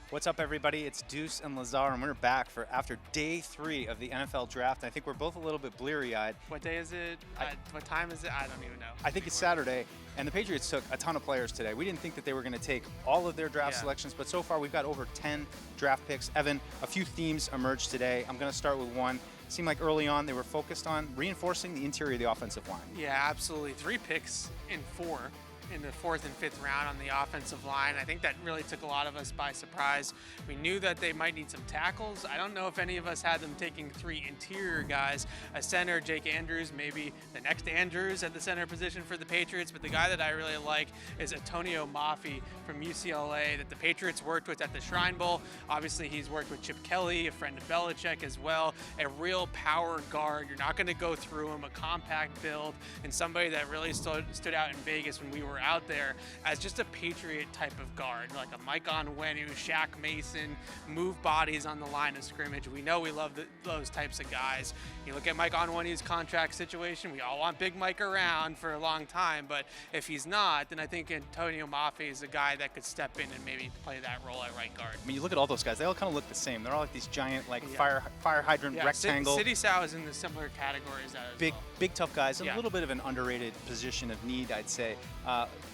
What's up, everybody? It's Deuce and Lazar, and we're back for after day 3 of the NFL draft. I think we're both a little bit bleary-eyed. What day is it? What time is it? I don't even know. I think it's Saturday, and the Patriots took a ton of players today. We didn't think that they were going to take all of their draft selections, but so far we've got over 10 draft picks. Evan, a few themes emerged today. I'm going to start with one. It seemed like early on they were focused on reinforcing the interior of the offensive line. Yeah, absolutely. 3 picks in 4 in the 4th and 5th round on the offensive line. I think that really took a lot of us by surprise. We knew that they might need some tackles. I don't know if any of us had them taking 3 interior guys. A center, Jake Andrews, maybe the next Andrews at the center position for the Patriots, but the guy that I really like is Antonio Mafi from UCLA that the Patriots worked with at the Shrine Bowl. Obviously, he's worked with Chip Kelly, a friend of Belichick as well, a real power guard. You're not going to go through him, a compact build, and somebody that really stood out in Vegas when we were out there as just a Patriot type of guard, like a Mike Onwenu, Shaq Mason, move bodies on the line of scrimmage. We know we love those types of guys. You look at Mike Onwenu's contract situation, we all want Big Mike around for a long time, but if he's not, then I think Antonio Mafi is a guy that could step in and maybe play that role at right guard. I mean, you look at all those guys, they all kind of look the same. They're all like these giant fire hydrant rectangle. City Sal is in the similar categories as big tough guys, Yeah. a little bit of an underrated position of need, I'd say.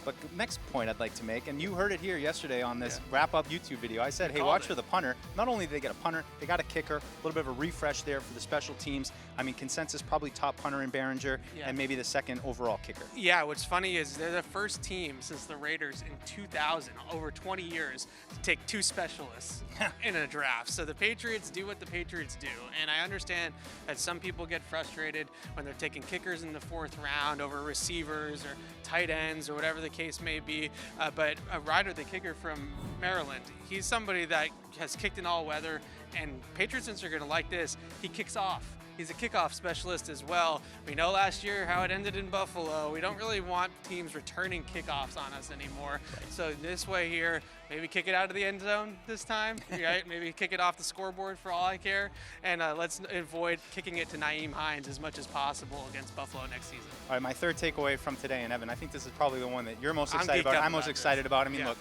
But the next point I'd like to make, and you heard it here yesterday on this wrap-up YouTube video, I said, hey, watch for the punter. Not only did they get a punter, they got a kicker, a little bit of a refresh there for the special teams. I mean, consensus probably top punter in Behringer, and maybe the second overall kicker. Yeah, what's funny is they're the first team since the Raiders in 2000, over 20 years, to take 2 specialists in a draft. So the Patriots do what the Patriots do, and I understand that some people get frustrated when they're taking kickers in the 4th round over receivers or tight ends or whatever the case may be, but Ryder, the kicker from Maryland, he's somebody that has kicked in all weather, and Patriots fans are going to like this. He kicks off. He's a kickoff specialist as well. We know last year how it ended in Buffalo. We don't really want teams returning kickoffs on us anymore. So this way here, maybe kick it out of the end zone this time, right? Maybe kick it off the scoreboard for all I care. And let's avoid kicking it to Nyheim Hines as much as possible against Buffalo next season. All right, my third takeaway from today, and Evan, I think this is probably the one that you're most excited about. I'm most excited about. I mean, look,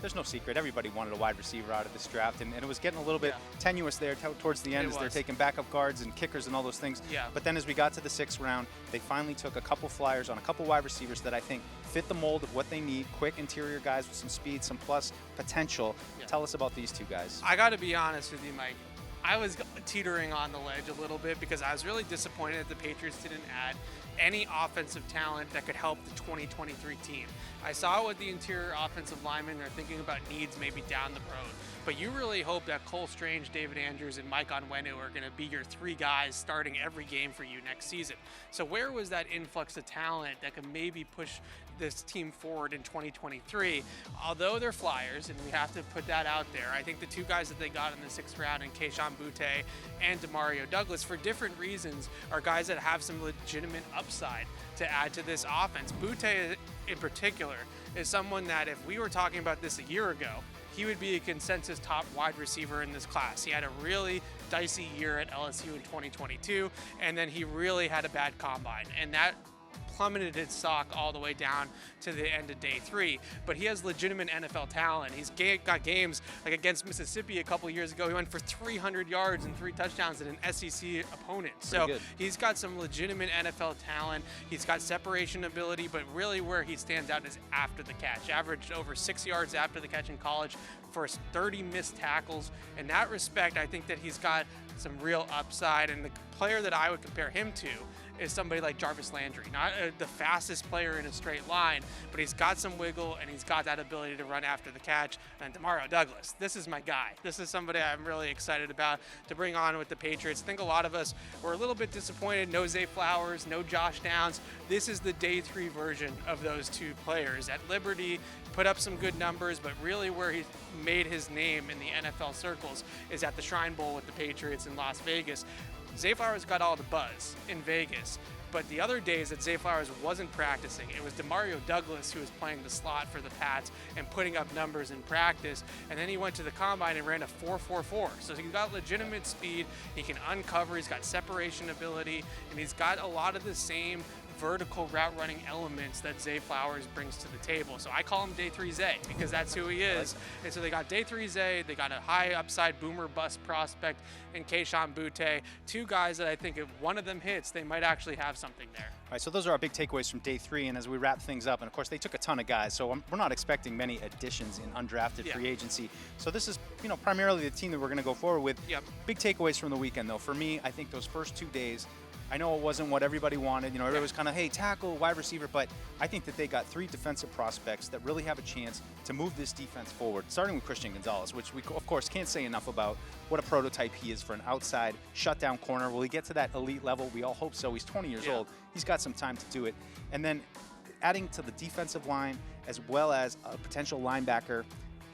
there's no secret. Everybody wanted a wide receiver out of this draft, and it was getting a little bit tenuous there towards the end as they're taking backup guards and kickers and all those things. But then as we got to the 6th round, they finally took a couple flyers on a couple wide receivers that I think fit the mold of what they need, quick interior guys with some speed, some plus potential. Tell us about these 2 guys. I got to be honest with you, Mike. I was teetering on the ledge a little bit because I was really disappointed that the Patriots didn't add any offensive talent that could help the 2023 team. I saw with the interior offensive linemen, they're thinking about needs maybe down the road. But you really hope that Cole Strange, David Andrews, and Mike Onwenu are going to be your 3 guys starting every game for you next season. So where was that influx of talent that could maybe push this team forward in 2023? Although they're flyers, and we have to put that out there, I think the 2 guys that they got in the 6th round, in Kayshon Boutte and Demario Douglas, for different reasons, are guys that have some legitimate upside to add to this offense. Boutte, in particular, is someone that if we were talking about this a year ago, he would be a consensus top wide receiver in this class. He had a really dicey year at LSU in 2022, and then he really had a bad combine, and that plummeted his stock all the way down to the end of day 3. But he has legitimate NFL talent. He's got games like against Mississippi a couple years ago. He went for 300 yards and 3 touchdowns at an SEC opponent. So he's got some legitimate NFL talent. He's got separation ability, but really where he stands out is after the catch. Averaged over 6 yards after the catch in college for 30 missed tackles. In that respect, I think that he's got some real upside, and the player that I would compare him to is somebody like Jarvis Landry. Not the fastest player in a straight line, but he's got some wiggle and he's got that ability to run after the catch. And Demario Douglas, this is my guy. This is somebody I'm really excited about to bring on with the Patriots. I think a lot of us were a little bit disappointed. No Zay Flowers, no Josh Downs. This is the day 3 version of those 2 players. At Liberty, put up some good numbers, but really where he made his name in the NFL circles is at the Shrine Bowl with the Patriots in Las Vegas. Zay Flowers got all the buzz in Vegas, but the other days that Zay Flowers wasn't practicing, it was Demario Douglas who was playing the slot for the Pats and putting up numbers in practice, and then he went to the combine and ran a 4.44. So he's got legitimate speed, he can uncover, he's got separation ability, and he's got a lot of the same vertical route running elements that Zay Flowers brings to the table. So I call him Day 3 Zay because that's who he is. And so they got Day 3 Zay, they got a high upside boomer bust prospect in Keishon Butte, two guys that I think if one of them hits, they might actually have something there. All right, so those are our big takeaways from Day 3, and as we wrap things up, and of course they took a ton of guys, so we're not expecting many additions in undrafted free agency. So this is, primarily the team that we're going to go forward with. Yep. Big takeaways from the weekend, though. For me, I think those first 2 days, I know it wasn't what everybody wanted. Everybody was kind of, hey, tackle, wide receiver, but I think that they got 3 defensive prospects that really have a chance to move this defense forward, starting with Christian Gonzalez, which we, of course, can't say enough about what a prototype he is for an outside shutdown corner. Will he get to that elite level? We all hope so. He's 20 years old. He's got some time to do it. And then adding to the defensive line as well as a potential linebacker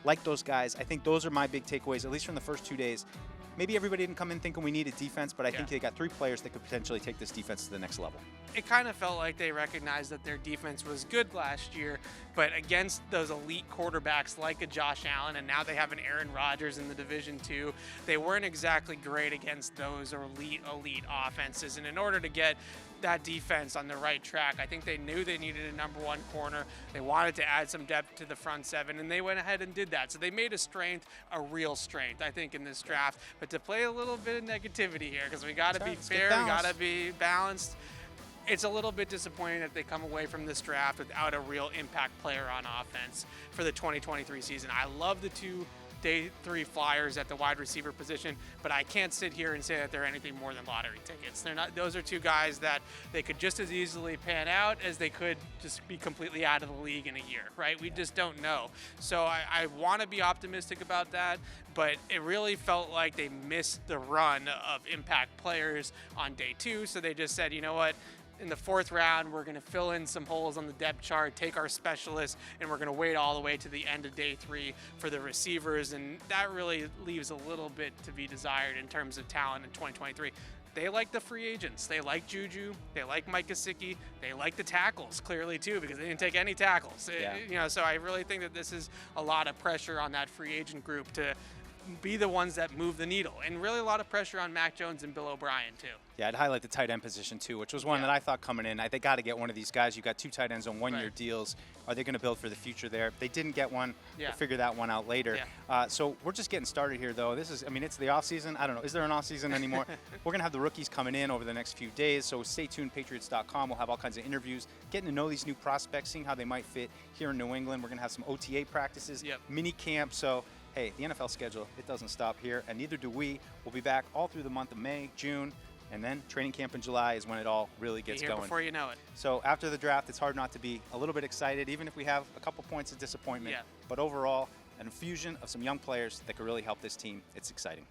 like those guys, I think those are my big takeaways, at least from the first 2 days. Maybe everybody didn't come in thinking we needed defense, but I think they got 3 players that could potentially take this defense to the next level. It kind of felt like they recognized that their defense was good last year, but against those elite quarterbacks like a Josh Allen, and now they have an Aaron Rodgers in the Division II, they weren't exactly great against those elite offenses. And in order to get that defense on the right track, I think they knew they needed a number 1 corner. They wanted to add some depth to the front 7, and they went ahead and did that. So they made a strength a real strength, I think, in this draft. But to play a little bit of negativity here, because we got to be fair, we got to be balanced. It's a little bit disappointing that they come away from this draft without a real impact player on offense for the 2023 season. I love the 2 Day 3 Flyers at the wide receiver position, but I can't sit here and say that they're anything more than lottery tickets. They're not. Those are 2 guys that they could just as easily pan out as they could just be completely out of the league in a year, right? We just don't know. So I want to be optimistic about that, but it really felt like they missed the run of impact players on Day 2, so they just said, you know what? In the 4th round, we're going to fill in some holes on the depth chart, take our specialists, and we're going to wait all the way to the end of Day 3 for the receivers. And that really leaves a little bit to be desired in terms of talent in 2023. They like the free agents. They like Juju. They like Mike Gesicki. They like the tackles, clearly, too, because they didn't take any tackles. So I really think that this is a lot of pressure on that free agent group to be the ones that move the needle, and really a lot of pressure on Mac Jones and Bill O'Brien too. Yeah, I'd highlight the tight end position too, which was one that I thought coming in, they got to get one of these guys. You got 2 tight ends on 1-year deals. Are they going to build for the future there? They didn't get one. We'll figure that one out later. So we're just getting started here, though. This is, it's the off season. I don't know. Is there an off season anymore? We're going to have the rookies coming in over the next few days. So stay tuned, Patriots.com. We'll have all kinds of interviews, getting to know these new prospects, seeing how they might fit here in New England. We're going to have some OTA practices, mini camp. So hey, the NFL schedule, it doesn't stop here, and neither do we. We'll be back all through the month of May, June, and then training camp in July is when it all really gets going. Before you know it. So after the draft, it's hard not to be a little bit excited, even if we have a couple points of disappointment. But overall, an infusion of some young players that could really help this team. It's exciting.